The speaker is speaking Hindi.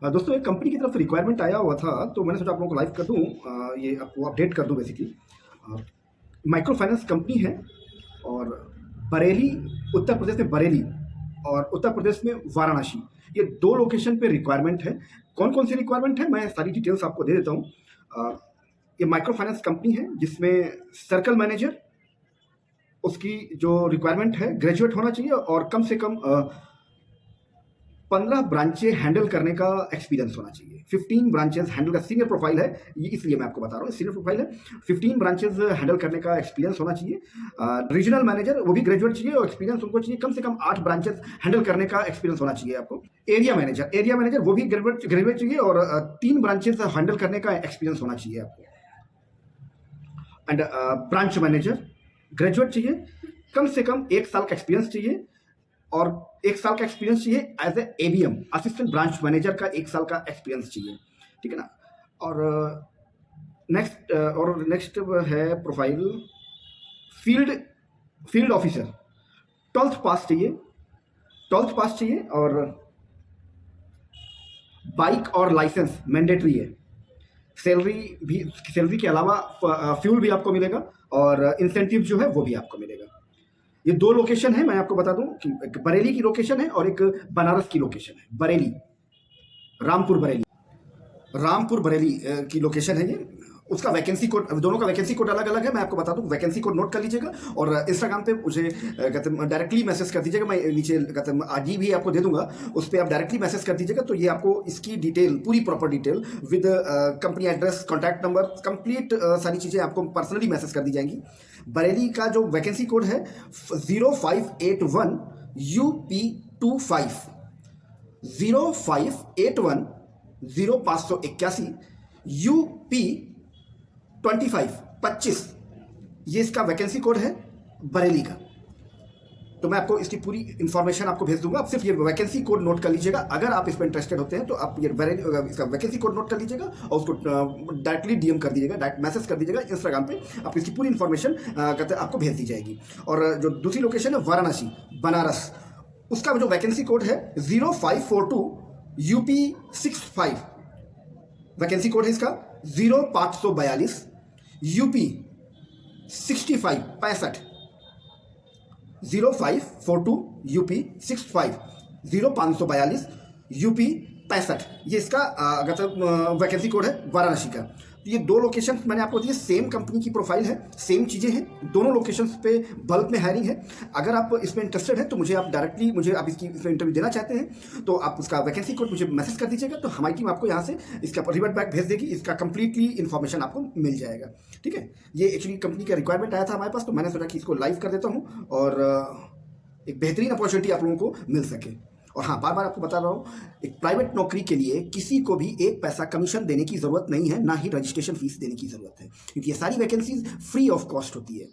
दोस्तों एक कंपनी की तरफ से रिक्वायरमेंट आया हुआ था, तो मैंने सोचा आप लोगों को लाइव कर दूँ, ये आपको अपडेट कर दूँ बेसिकली। माइक्रो फाइनेंस कंपनी है और बरेली, उत्तर प्रदेश में बरेली और उत्तर प्रदेश में वाराणसी, ये 2 लोकेशन पे रिक्वायरमेंट है। कौन-कौन सी रिक्वायरमेंट है, मैं सारी डिटेल्स आपको दे देता हूँ। ये माइक्रो फाइनेंस कंपनी है जिसमें सर्कल मैनेजर, उसकी जो रिक्वायरमेंट है ग्रेजुएट होना चाहिए और कम से कम 15 ब्रांचें हैंडल करने का एक्सपीरियंस होना चाहिए। 15 ब्रांचेस हैंडल का सीनियर प्रोफाइल है, ये इसलिए मैं आपको बता रहा हूँ, सीनियर प्रोफाइल है। 15 ब्रांचेस हैंडल करने का एक्सपीरियंस होना चाहिए। रीजनल मैनेजर, वो भी ग्रेजुएट चाहिए और एक्सपीरियंस उनको चाहिए, कम से कम 8 ब्रांचेस हैंडल करने का एक्सपीरियंस होना चाहिए आपको। एरिया मैनेजर वो भी ग्रेजुएट चाहिए और 3 ब्रांचेस हैंडल करने का एक्सपीरियंस होना चाहिए आपको। एंड ब्रांच मैनेजर ग्रेजुएट चाहिए, कम से कम 1 साल का एक्सपीरियंस चाहिए और 1 साल का एक्सपीरियंस चाहिए as a ABM, assistant branch manager का 1 साल का एक्सपीरियंस चाहिए, ठीक है ना। और नेक्स्ट है प्रोफाइल फील्ड ऑफिसर, 12th पास चाहिए और बाइक और लाइसेंस मैंडेटरी है। सैलरी के अलावा फ्यूल भी आपको मिलेगा और इंसेंटिव जो है वो भी आपको मिलेगा। ये 2 लोकेशन है, मैं आपको बता दूं कि एक बरेली की लोकेशन है और एक बनारस की लोकेशन है। बरेली, रामपुर बरेली की लोकेशन है ये। उसका वैकेंसी कोड, दोनों का वैकेंसी कोड अलग अलग है, मैं आपको बता दूं। वैकेंसी कोड नोट कर लीजिएगा और इंस्टाग्राम पे मुझे डायरेक्टली मैसेज कर दीजिएगा। मैं नीचे आज ही भी आपको दे दूंगा, उस पर आप डायरेक्टली मैसेज कर दीजिएगा, तो ये आपको इसकी डिटेल, पूरी proper detail with company address, contact number, complete सारी चीज़ें आपको पर्सनली मैसेज कर दी जाएंगी। बरेली का जो वैकेंसी कोड है 0581 UP25, 0581 0581 UP25, ये इसका वैकेंसी कोड है बरेली का। तो मैं आपको इसकी पूरी इंफॉर्मेशन आपको भेज दूंगा, आप सिर्फ ये वैकेंसी कोड नोट कर लीजिएगा। अगर आप इस पर इंटरेस्टेड होते हैं तो आप ये इसका वैकेंसी कोड नोट कर लीजिएगा और उसको डायरेक्टली डीएम कर दीजिएगा, डायरेक्ट मैसेज कर दीजिएगा इंस्टाग्राम पे, आप इसकी पूरी इंफॉर्मेशन आपको भेज दी जाएगी। और जो दूसरी लोकेशन है वाराणसी, बनारस, उसका जो वैकेंसी कोड है 0542 UP65, वैकेंसी कोड है इसका 0542 UP65, 0542 UP65, 0542 UP65, ये इसका वैकेंसी कोड है वाराणसी का। तो ये 2 लोकेशन मैंने आपको दिए, सेम कंपनी की प्रोफाइल है, सेम चीज़ें हैं, दोनों लोकेशंस पे बल्क में हायरिंग है। अगर आप इसमें इंटरेस्टेड है तो मुझे आप डायरेक्टली आप इसमें इंटरव्यू देना चाहते हैं तो आप उसका वैकेंसी कोड मुझे मैसेज कर दीजिएगा, तो हमारी टीम आपको यहाँ से इसका रिवर्ट बैक भेज देगी, इसका कंप्लीटली इन्फॉर्मेशन आपको मिल जाएगा, ठीक है। ये एक्चुअली कंपनी का रिक्वायरमेंट आया था हमारे पास, तो मैंने सोचा कि इसको लाइव कर देता हूँ और एक बेहतरीन अपॉर्चुनिटी आप लोगों को मिल सके। और हाँ, बार बार आपको बता रहा हूँ, एक प्राइवेट नौकरी के लिए किसी को भी 1 पैसा कमीशन देने की ज़रूरत नहीं है, ना ही रजिस्ट्रेशन फीस देने की ज़रूरत है, क्योंकि ये सारी वैकेंसीज फ्री ऑफ कॉस्ट होती है।